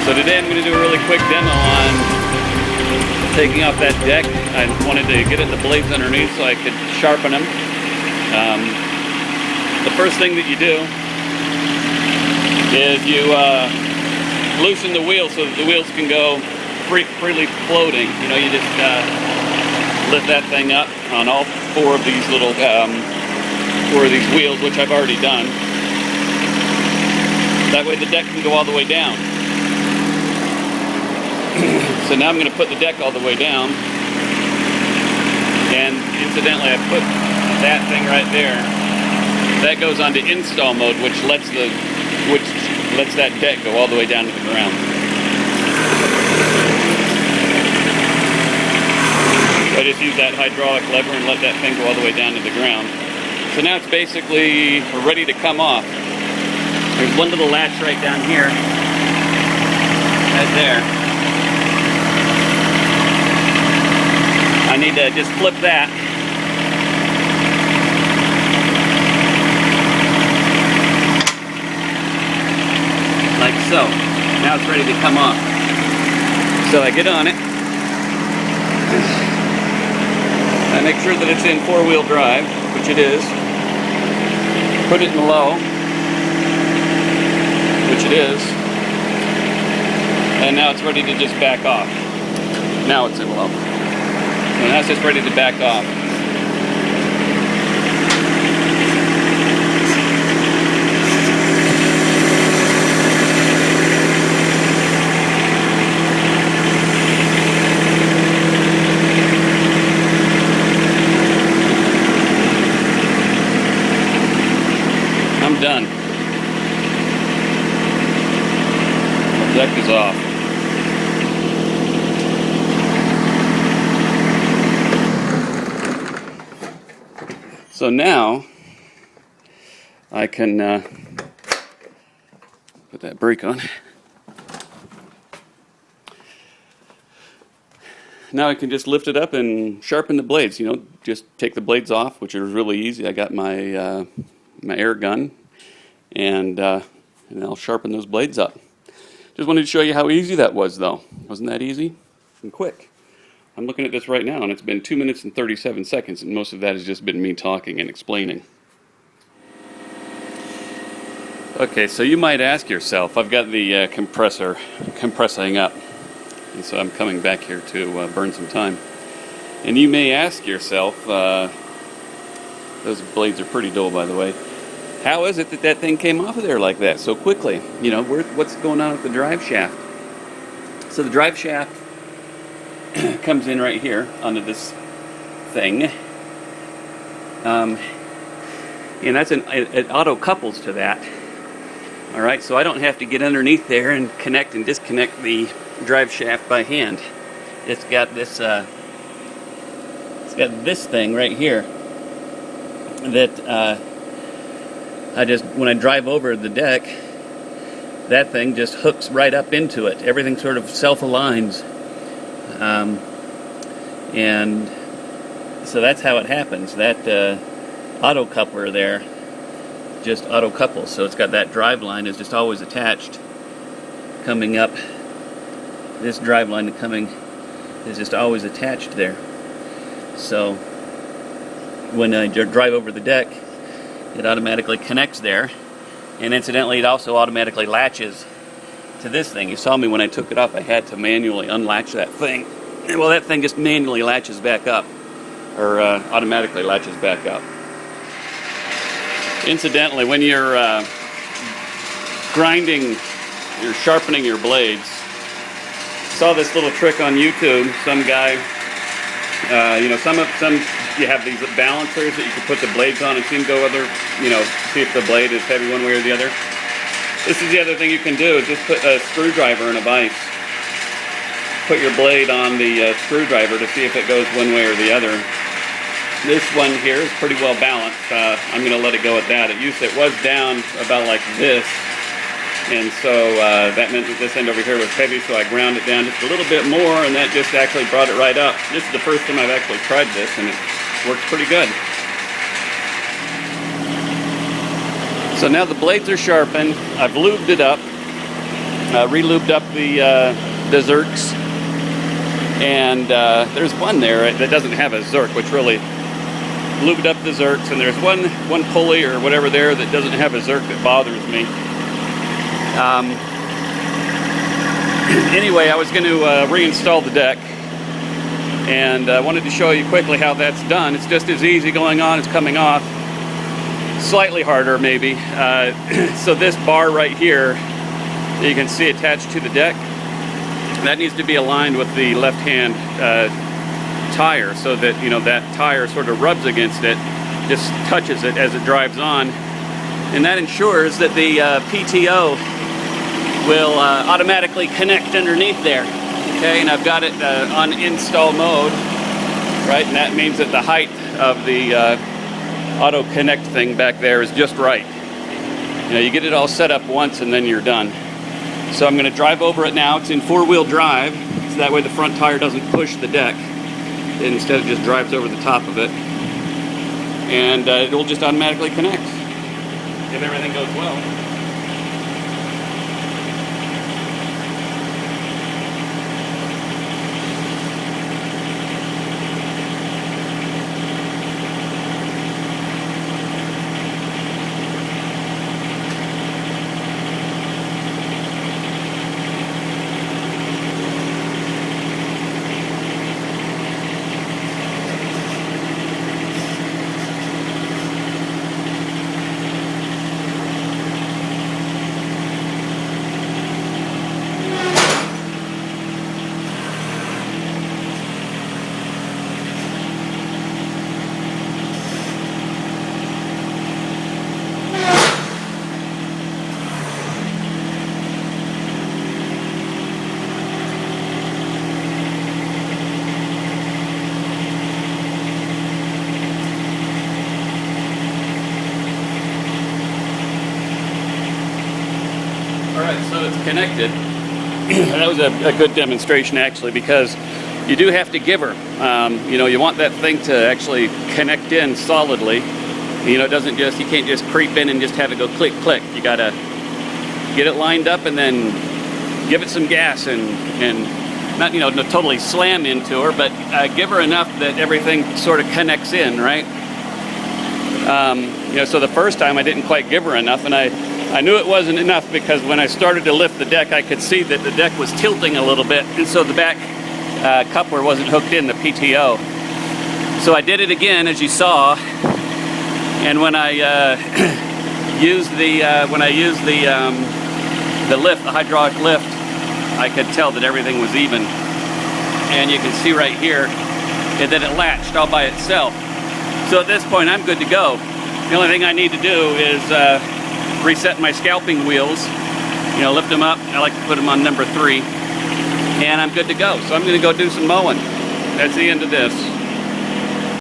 So today I'm going to do a really quick demo on taking off that deck. I wanted to get at the blades underneath so I could sharpen them. The first thing that you do is you loosen the wheels so that the wheels can go freely floating. You know, you just lift that thing up on all four of these little wheels, which I've already done. That way the deck can go all the way down. So now I'm going to put the deck all the way down, and incidentally I put that thing right there. That goes onto install mode, which lets that deck go all the way down to the ground. I just use that hydraulic lever and let that thing go all the way down to the ground. So now it's basically ready to come off. There's one little latch right down here, right there. I need to just flip that. Like so. Now it's ready to come off. So I get on it. I make sure that it's in four-wheel drive, which it is. Put it in low, which it is. And now it's ready to just back off. Now it's in low. So now it's just ready to back off. I'm done. The deck is off. So now I can put that brake on. Now I can just lift it up and sharpen the blades. You know, just take the blades off, which is really easy. I got my my air gun, and I'll sharpen those blades up. Just wanted to show you how easy that was, though. Wasn't that easy and quick? I'm looking at this right now, and it's been 2 minutes and 37 seconds, and most of that has just been me talking and explaining. Okay, so you might ask yourself, I've got the compressor compressing up, and so I'm coming back here to burn some time. And you may ask yourself, those blades are pretty dull, by the way, how is it that that thing came off of there like that so quickly? You know, what's going on with the drive shaft? So the drive shaft comes in right here onto this thing, and that's it auto couples to that. All right, so I don't have to get underneath there and connect and disconnect the drive shaft by hand. It's got this thing right here that when I drive over the deck, that thing just hooks right up into it. Everything sort of self-aligns. And so that's how it happens. That auto coupler there just auto couples. So it's got that drive line is just always attached, coming up. This drive line is just always attached there. So when I drive over the deck, it automatically connects there. And incidentally, it also automatically latches to this thing. You saw me when I took it off, I had to manually unlatch that thing. Well, that thing just manually latches back up, or automatically latches back up. Incidentally, when you're you're sharpening your blades, saw this little trick on YouTube. Some guy, some you have these balancers that you can put the blades on and see them go see if the blade is heavy one way or the other. This is the other thing you can do, is just put a screwdriver in a vise. Put your blade on the screwdriver to see if it goes one way or the other. This one here is pretty well balanced. I'm going to let it go at that. It was down about like this, and so that meant that this end over here was heavy, so I ground it down just a little bit more, and that just actually brought it right up. This is the first time I've actually tried this, and it works pretty good. So now the blades are sharpened. I've lubed it up. Re-lubed up the zerks, and there's one there that doesn't have a zerk, which really lubed up the zerks, and there's one pulley or whatever there that doesn't have a zerk that bothers me. Anyway, I was going to reinstall the deck, and I wanted to show you quickly how that's done. It's just as easy going on as coming off. Slightly harder, maybe. So this bar right here, you can see attached to the deck, that needs to be aligned with the left-hand tire, so that, you know, that tire sort of rubs against it, just touches it as it drives on, and that ensures that the PTO will automatically connect underneath there. Okay, and I've got it on install mode, right, and that means that the height of the auto connect thing back there is just right. You know, you get it all set up once and then you're done. So I'm going to drive over it now. It's in four-wheel drive, so that way the front tire doesn't push the deck. Instead, it just drives over the top of it, and it will just automatically connect if everything goes well. Alright, so it's connected. That was a good demonstration, actually, because you do have to give her. You know, you want that thing to actually connect in solidly. You know, it doesn't just, you can't just creep in and just have it go click, click. You gotta get it lined up and then give it some gas and not, you know, totally slam into her, but give her enough that everything sort of connects in, right? You know, so the first time I didn't quite give her enough, and I knew it wasn't enough because when I started to lift the deck, I could see that the deck was tilting a little bit, and so the back coupler wasn't hooked in, the PTO. So I did it again, as you saw, and when I used the lift, the hydraulic lift, I could tell that everything was even. And you can see right here that it latched all by itself. So at this point, I'm good to go. The only thing I need to do is reset my scalping wheels, you know, lift them up. I like to put them on number 3, and I'm good to go. So I'm going to go do some mowing. That's the end of this.